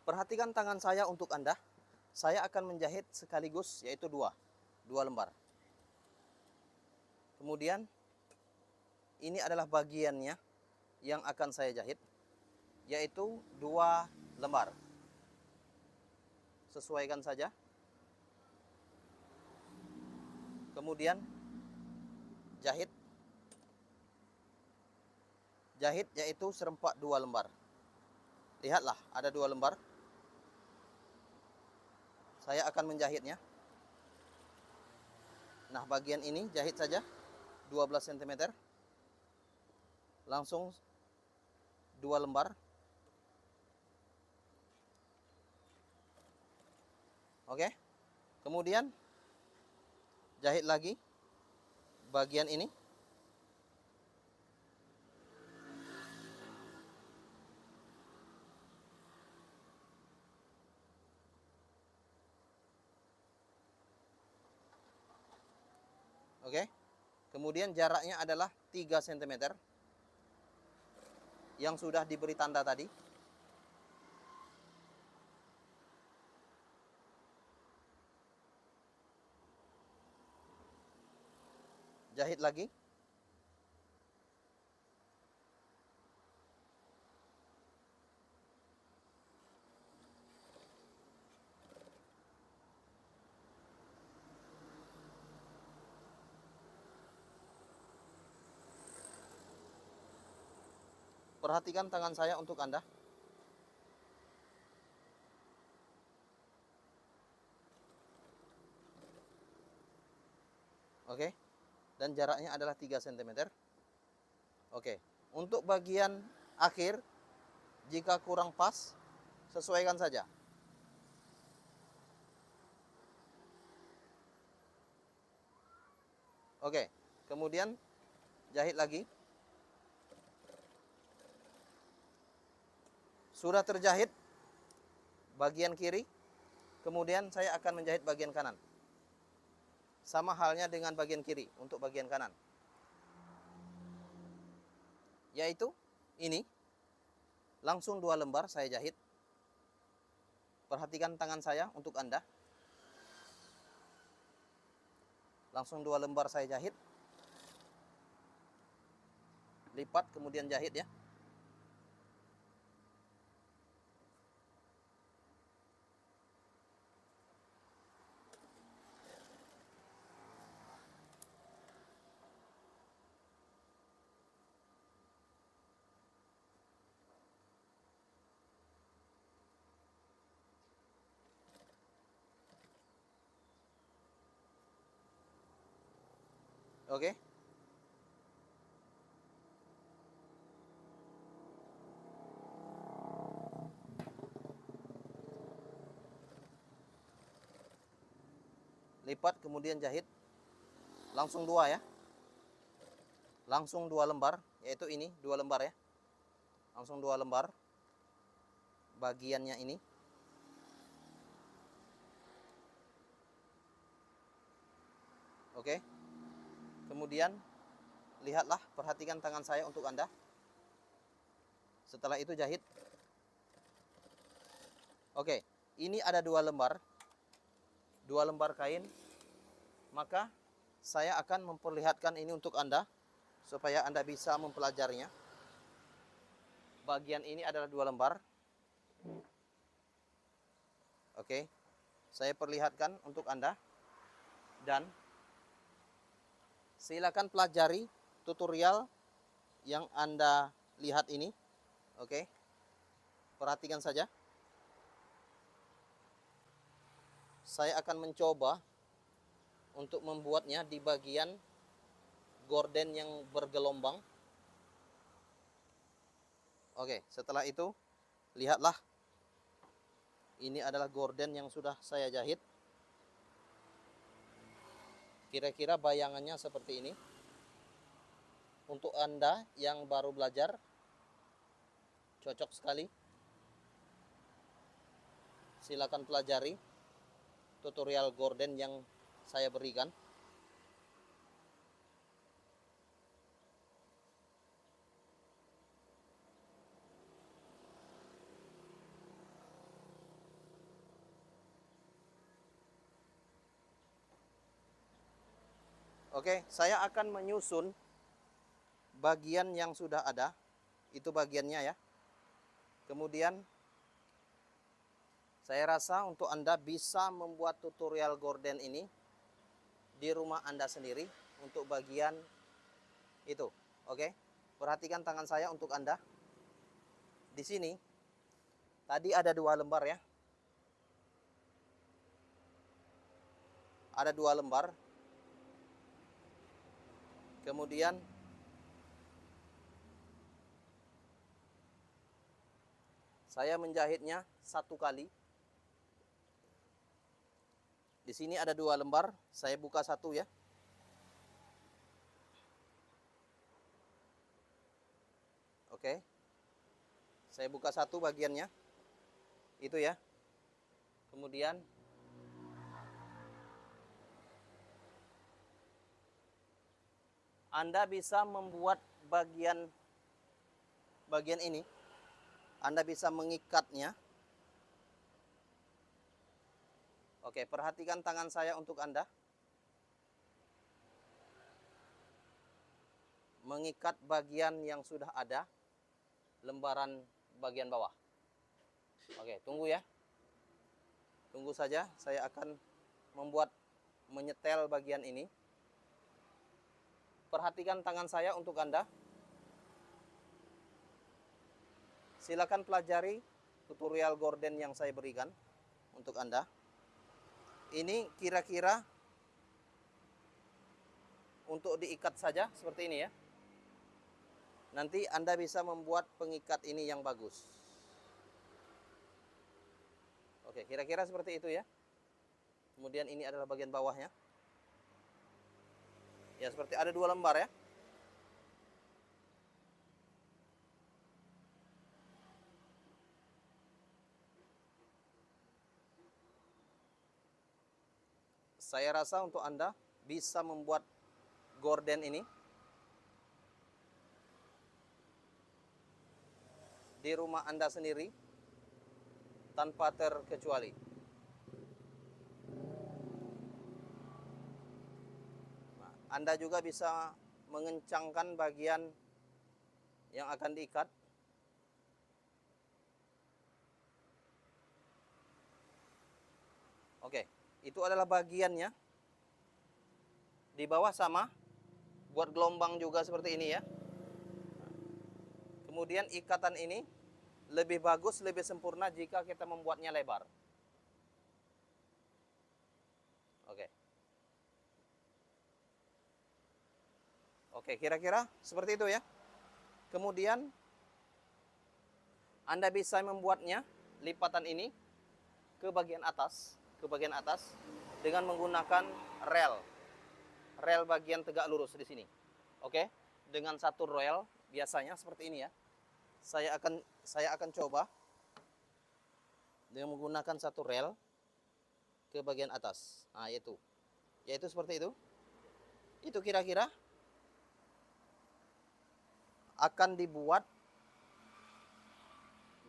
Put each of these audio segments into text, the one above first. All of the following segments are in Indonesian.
Perhatikan tangan saya untuk Anda. Saya akan menjahit sekaligus, yaitu dua lembar. Kemudian ini adalah bagiannya yang akan saya jahit, yaitu 2 lembar. Sesuaikan saja. Kemudian jahit yaitu serempak 2 lembar. Lihatlah, ada 2 lembar. Saya akan menjahitnya. Nah, bagian ini jahit saja 12 cm. Langsung 2 lembar. Oke. Kemudian jahit lagi bagian ini. Oke. Kemudian jaraknya adalah 3 cm yang sudah diberi tanda tadi. Jahit lagi. Perhatikan tangan saya untuk Anda. Oke. Dan jaraknya adalah 3 cm. Oke. Untuk bagian akhir, jika kurang pas, sesuaikan saja. Oke. Kemudian jahit lagi. Sudah terjahit bagian kiri, kemudian saya akan menjahit bagian kanan. Sama halnya dengan bagian kiri untuk bagian kanan. Yaitu ini. Langsung 2 lembar saya jahit. Perhatikan tangan saya untuk Anda. Langsung 2 lembar saya jahit. Lipat kemudian jahit ya. Oke. Lipat kemudian jahit. Langsung 2 ya. Langsung 2 lembar, yaitu ini 2 lembar ya. Langsung 2 lembar bagiannya ini. Oke. Kemudian lihatlah, perhatikan tangan saya untuk Anda. Setelah itu jahit. Oke, ini ada 2 lembar. 2 lembar kain. Maka saya akan memperlihatkan ini untuk Anda supaya Anda bisa mempelajarinya. Bagian ini adalah 2 lembar. Oke. Saya perlihatkan untuk Anda. Dan silakan pelajari tutorial yang Anda lihat ini. Oke. Perhatikan saja. Saya akan mencoba untuk membuatnya di bagian gorden yang bergelombang. Oke, setelah itu lihatlah. Ini adalah gorden yang sudah saya jahit. Kira-kira bayangannya seperti ini. Untuk Anda yang baru belajar, cocok sekali. Silakan pelajari tutorial gorden yang saya berikan. Oke, saya akan menyusun bagian yang sudah ada. Itu bagiannya ya. Kemudian saya rasa untuk Anda bisa membuat tutorial gorden ini di rumah Anda sendiri untuk bagian itu. Oke. Perhatikan tangan saya untuk Anda. Di sini tadi ada 2 lembar ya. Ada 2 lembar. Kemudian saya menjahitnya 1 kali. Di sini ada 2 lembar, saya buka 1 ya. Oke. Saya buka 1 bagiannya. Itu ya. Kemudian Anda bisa membuat bagian ini. Anda bisa mengikatnya. Oke, perhatikan tangan saya untuk Anda. Mengikat bagian yang sudah ada, lembaran bagian bawah. Oke, tunggu ya. Tunggu saja, saya akan menyetel bagian ini. Perhatikan tangan saya untuk Anda. Silakan pelajari tutorial gorden yang saya berikan untuk Anda. Ini kira-kira untuk diikat saja seperti ini ya. Nanti Anda bisa membuat pengikat ini yang bagus. Oke, kira-kira seperti itu ya. Kemudian ini adalah bagian bawahnya. Ya, seperti ada 2 lembar ya. Saya rasa untuk Anda bisa membuat gorden ini di rumah Anda sendiri tanpa terkecuali. Nah, Anda juga bisa mengencangkan bagian yang akan diikat. Oke, itu adalah bagiannya. Di bawah sama, buat gelombang juga seperti ini ya. Kemudian ikatan ini lebih bagus, lebih sempurna jika kita membuatnya lebar. Oke. Oke, kira-kira seperti itu ya. Kemudian Anda bisa membuatnya lipatan ini ke bagian atas, dengan menggunakan rel bagian tegak lurus di sini. Oke, dengan 1 rel biasanya seperti ini ya. Saya akan coba dengan menggunakan 1 rel ke bagian atas. Nah, yaitu seperti itu. Itu kira-kira akan dibuat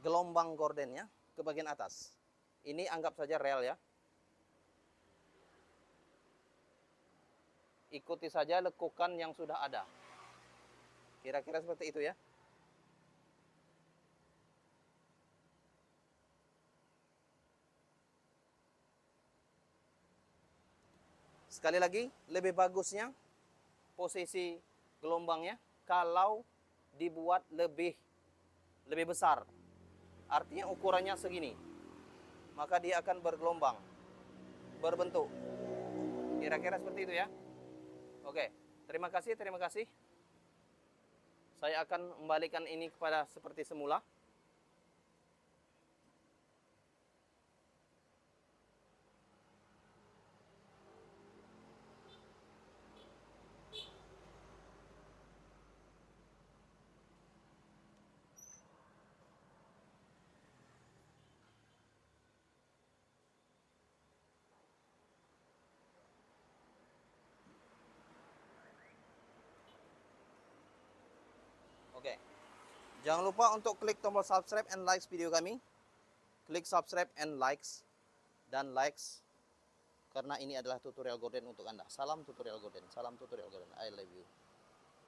gelombang gordennya ke bagian atas. Ini anggap saja rel ya. Ikuti saja lekukan yang sudah ada. Kira-kira seperti itu ya. Sekali lagi, lebih bagusnya posisi gelombangnya kalau dibuat lebih besar. Artinya ukurannya segini. Maka dia akan bergelombang, berbentuk. Kira-kira seperti itu ya. Oke, terima kasih. Saya akan membalikan ini kepada seperti semula. Oke. Jangan lupa untuk klik tombol subscribe and likes video kami. Klik subscribe and likes dan likes Karena ini adalah tutorial Gorden untuk Anda. Salam tutorial Gorden. Salam tutorial Gorden. I love you.